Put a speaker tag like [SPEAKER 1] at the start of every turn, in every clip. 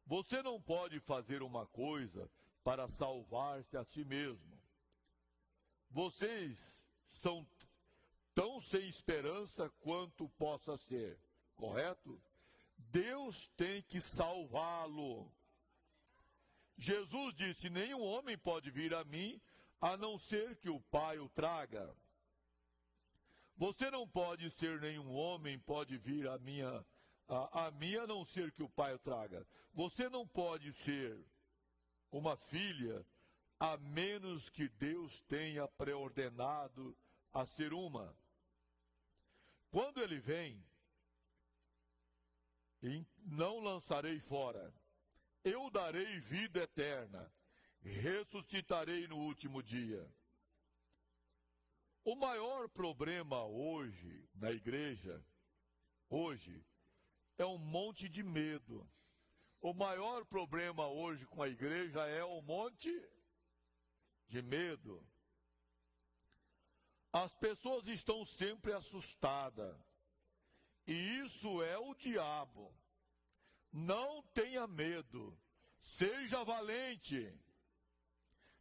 [SPEAKER 1] Você não pode fazer uma coisa para salvar-se a si mesmo. Vocês são tão sem esperança quanto possa ser, correto? Deus tem que salvá-lo. Jesus disse: nenhum homem pode vir a mim, a não ser que o Pai o traga. Você não pode ser nenhum homem, pode vir a mim, a não ser que o Pai o traga. Você não pode ser uma filha, a menos que Deus tenha preordenado a ser uma. Quando ele vem, não lançarei fora. Eu darei vida eterna, ressuscitarei no último dia. O maior problema hoje na igreja, é um monte de medo. O maior problema hoje com a igreja é um monte de medo. As pessoas estão sempre assustadas. E isso é o diabo. Não tenha medo. Seja valente.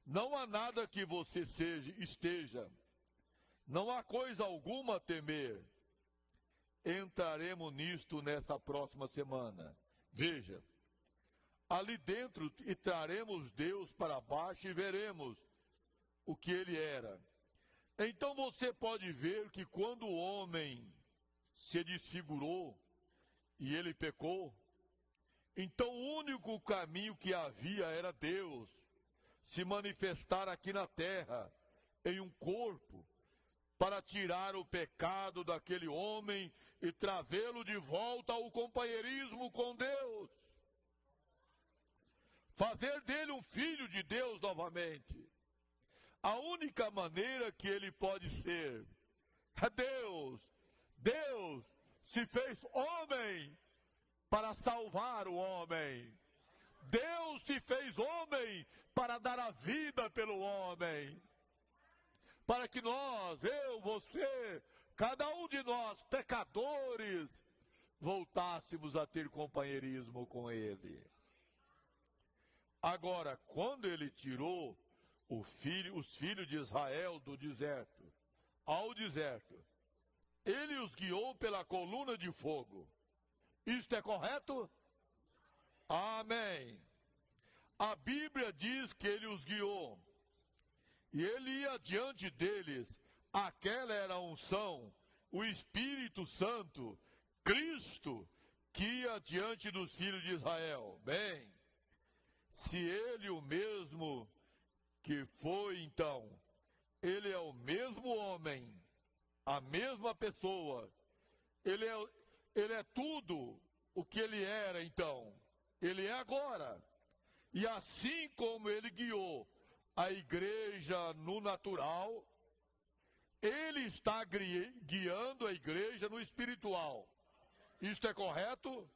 [SPEAKER 1] Não há nada que você esteja. Não há coisa alguma a temer. Entraremos nisto nesta próxima semana. Veja, ali dentro e traremos Deus para baixo e veremos o que ele era. Então você pode ver que quando o homem se desfigurou e ele pecou, então o único caminho que havia era Deus se manifestar aqui na terra em um corpo, para tirar o pecado daquele homem e trazê-lo de volta ao companheirismo com Deus. Fazer dele um filho de Deus novamente. A única maneira que ele pode ser é Deus. Deus se fez homem para salvar o homem. Deus se fez homem para dar a vida pelo homem. Para que nós, eu, você, cada um de nós, pecadores, voltássemos a ter companheirismo com ele. Agora, quando ele tirou os filhos de Israel do deserto, ao deserto, ele os guiou pela coluna de fogo. Isto é correto? Amém. A Bíblia diz que ele os guiou. E ele ia diante deles. Aquela era a unção, o Espírito Santo, Cristo, que ia diante dos filhos de Israel. Bem, se ele o mesmo que foi então, ele é o mesmo homem, a mesma pessoa, ele é tudo o que ele era então, ele é agora. E assim como ele guiou a igreja no natural, ele está guiando a igreja no espiritual. Isto é correto?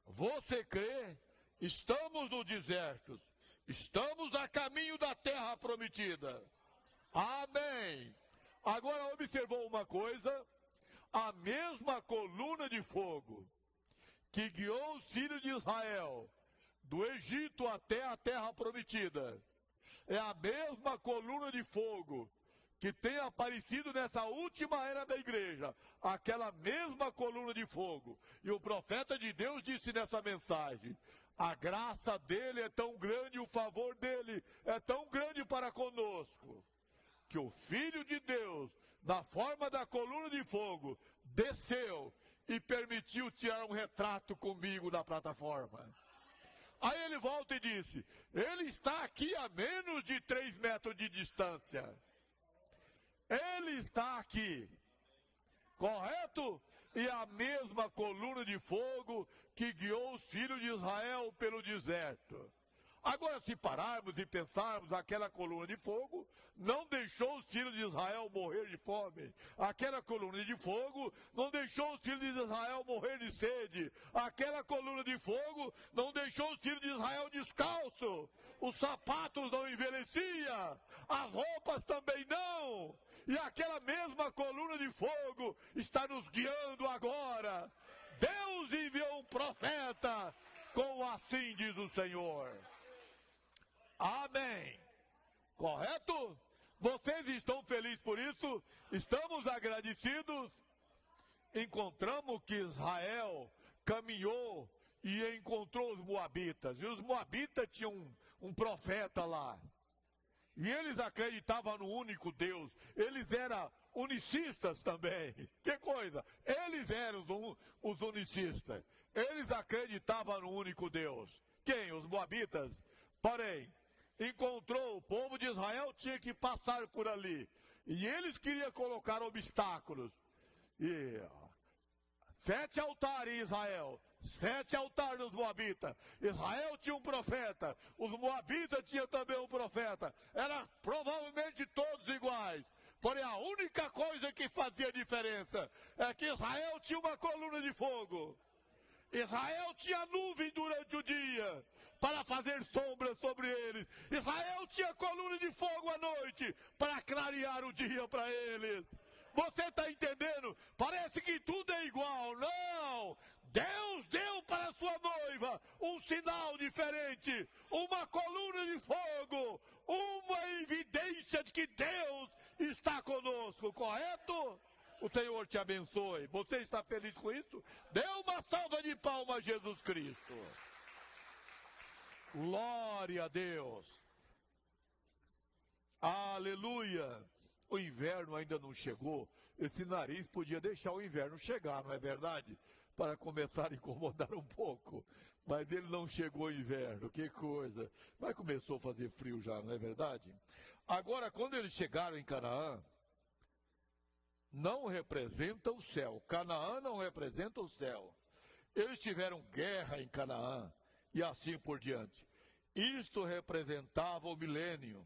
[SPEAKER 1] Você crê? Estamos no deserto. Estamos a caminho da terra prometida. Amém. Agora observou uma coisa? A mesma coluna de fogo que guiou os filhos de Israel do Egito até a terra prometida é a mesma coluna de fogo que tem aparecido nessa última era da igreja, aquela mesma coluna de fogo. E o profeta de Deus disse nessa mensagem: a graça dele é tão grande, o favor dele é tão grande para conosco, que o Filho de Deus, na forma da coluna de fogo, desceu e permitiu tirar um retrato comigo na plataforma. Aí ele volta e disse: ele está aqui a menos de 3 metros de distância. Ele está aqui, correto? E a mesma coluna de fogo que guiou os filhos de Israel pelo deserto. Agora, se pararmos e pensarmos, aquela coluna de fogo não deixou os filhos de Israel morrer de fome. Aquela coluna de fogo não deixou os filhos de Israel morrer de sede. Aquela coluna de fogo não deixou os filhos de Israel descalço. Os sapatos não envelheciam, as roupas também não. E aquela mesma coluna de fogo está nos guiando agora. Deus enviou um profeta com assim diz o Senhor. Amém. Correto? Vocês estão felizes por isso? Estamos agradecidos? Encontramos que Israel caminhou e encontrou os moabitas. E os moabitas tinham um profeta lá. E eles acreditavam no único Deus. Eles eram unicistas também. Que coisa! Eles eram os unicistas. Eles acreditavam no único Deus. Quem? Os moabitas? Porém, encontrou o povo de Israel, tinha que passar por ali. E eles queriam colocar obstáculos. E 7 altares em Israel, 7 altares nos moabitas. Israel tinha um profeta, os moabitas tinham também um profeta. Eram provavelmente todos iguais. Porém, a única coisa que fazia diferença é que Israel tinha uma coluna de fogo. Israel tinha nuvem durante o dia para fazer sombra sobre eles. Israel tinha coluna de fogo à noite para clarear o dia para eles. Você está entendendo? Parece que tudo é igual. Não! Deus deu para a sua noiva um sinal diferente, uma coluna de fogo, uma evidência de que Deus está conosco, correto? O Senhor te abençoe. Você está feliz com isso? Dê uma salva de palmas a Jesus Cristo. Glória a Deus. Aleluia. O inverno ainda não chegou. Esse nariz podia deixar o inverno chegar, não é verdade? Para começar a incomodar um pouco. Mas ele não chegou o inverno, que coisa. Mas começou a fazer frio já, não é verdade? Agora, quando eles chegaram em Canaã, não representa o céu. Canaã não representa o céu. Eles tiveram guerra em Canaã e assim por diante. Isto representava o milênio.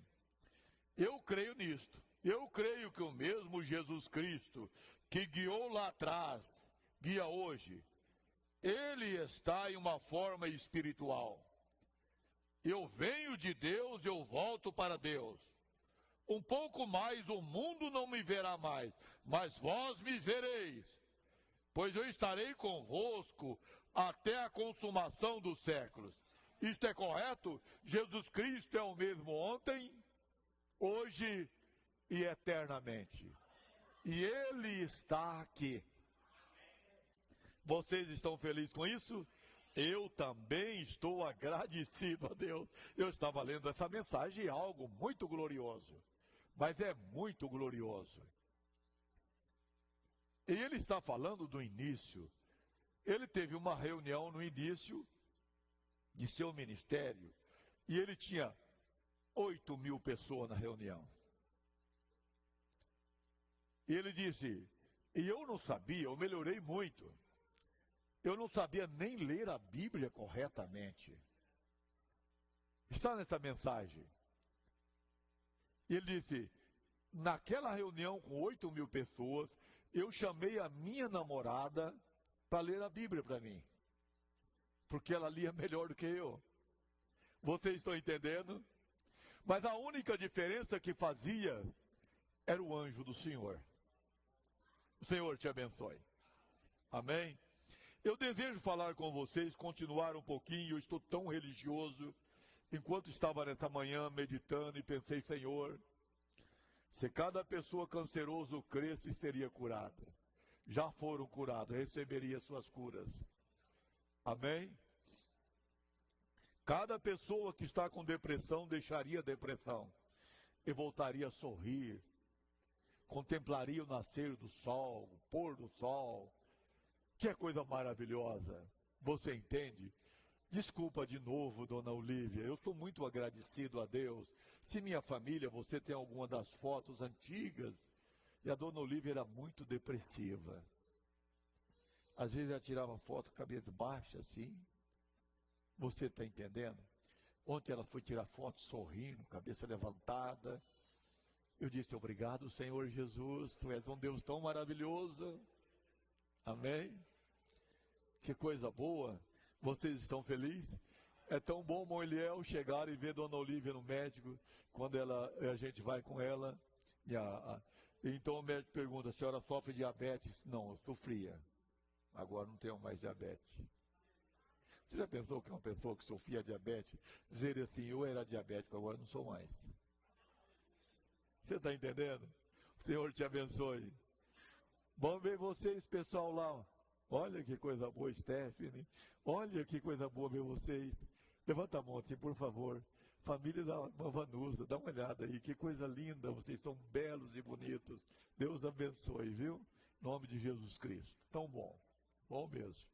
[SPEAKER 1] Eu creio nisto. Eu creio que o mesmo Jesus Cristo que guiou lá atrás, guia hoje. Ele está em uma forma espiritual. Eu venho de Deus, eu volto para Deus. Um pouco mais o mundo não me verá mais, mas vós me vereis, pois eu estarei convosco até a consumação dos séculos. Isto é correto? Jesus Cristo é o mesmo ontem, hoje e eternamente. E Ele está aqui. Vocês estão felizes com isso? Eu também estou agradecido a Deus. Eu estava lendo essa mensagem, algo muito glorioso. Mas é muito glorioso. E ele está falando do início. Ele teve uma reunião no início de seu ministério. E ele tinha 8.000 pessoas na reunião. E ele disse, e eu não sabia, eu melhorei muito. Eu não sabia nem ler a Bíblia corretamente. Está nessa mensagem. E ele disse, naquela reunião com 8.000 pessoas, eu chamei a minha namorada para ler a Bíblia para mim. Porque ela lia melhor do que eu. Vocês estão entendendo? Mas a única diferença que fazia era o anjo do Senhor. O Senhor te abençoe. Amém? Eu desejo falar com vocês, continuar um pouquinho, eu estou tão religioso. Enquanto estava nessa manhã meditando e pensei, Senhor, se cada pessoa canceroso cresce, seria curada. Já foram curados, receberia suas curas. Amém? Cada pessoa que está com depressão deixaria a depressão e voltaria a sorrir. Contemplaria o nascer do sol, o pôr do sol. Que coisa maravilhosa. Você entende? Desculpa de novo, dona Olívia, eu estou muito agradecido a Deus. Se minha família, você tem alguma das fotos antigas, e a dona Olívia era muito depressiva. Às vezes ela tirava foto, cabeça baixa, assim. Você está entendendo? Ontem ela foi tirar foto sorrindo, cabeça levantada. Eu disse, obrigado, Senhor Jesus, Tu és um Deus tão maravilhoso. Amém? Que coisa boa. Vocês estão felizes? É tão bom, Moeliel, chegar e ver Dona Olívia no médico, quando a gente vai com ela. Então o médico pergunta, a senhora sofre diabetes? Não, eu sofria. Agora não tenho mais diabetes. Você já pensou que uma pessoa que sofria diabetes, dizer assim, eu era diabético, agora não sou mais? Você está entendendo? O Senhor te abençoe. Vamos ver vocês, pessoal, lá. Olha que coisa boa, Stephanie. Olha que coisa boa ver vocês. Levanta a mão assim, por favor. Família da Vanusa, dá uma olhada aí. Que coisa linda, vocês são belos e bonitos. Deus abençoe, viu? Em nome de Jesus Cristo. Tão bom. Bom mesmo.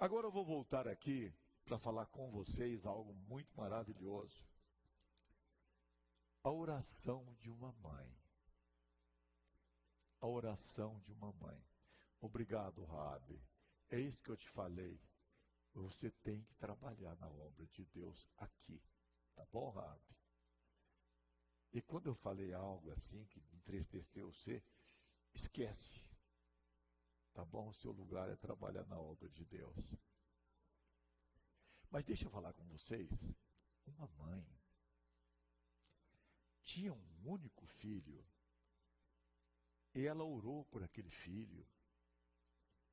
[SPEAKER 1] Agora eu vou voltar aqui para falar com vocês algo muito maravilhoso. A oração de uma mãe. A oração de uma mãe. Obrigado, Rabi. É isso que eu te falei. Você tem que trabalhar na obra de Deus aqui. Tá bom, Rabi? E quando eu falei algo assim que entristeceu você, esquece. Tá bom? O seu lugar é trabalhar na obra de Deus. Mas deixa eu falar com vocês. Uma mãe tinha um único filho. E ela orou por aquele filho.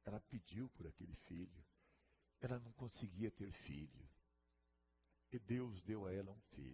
[SPEAKER 1] Ela pediu por aquele filho. Ela não conseguia ter filho. E Deus deu a ela um filho.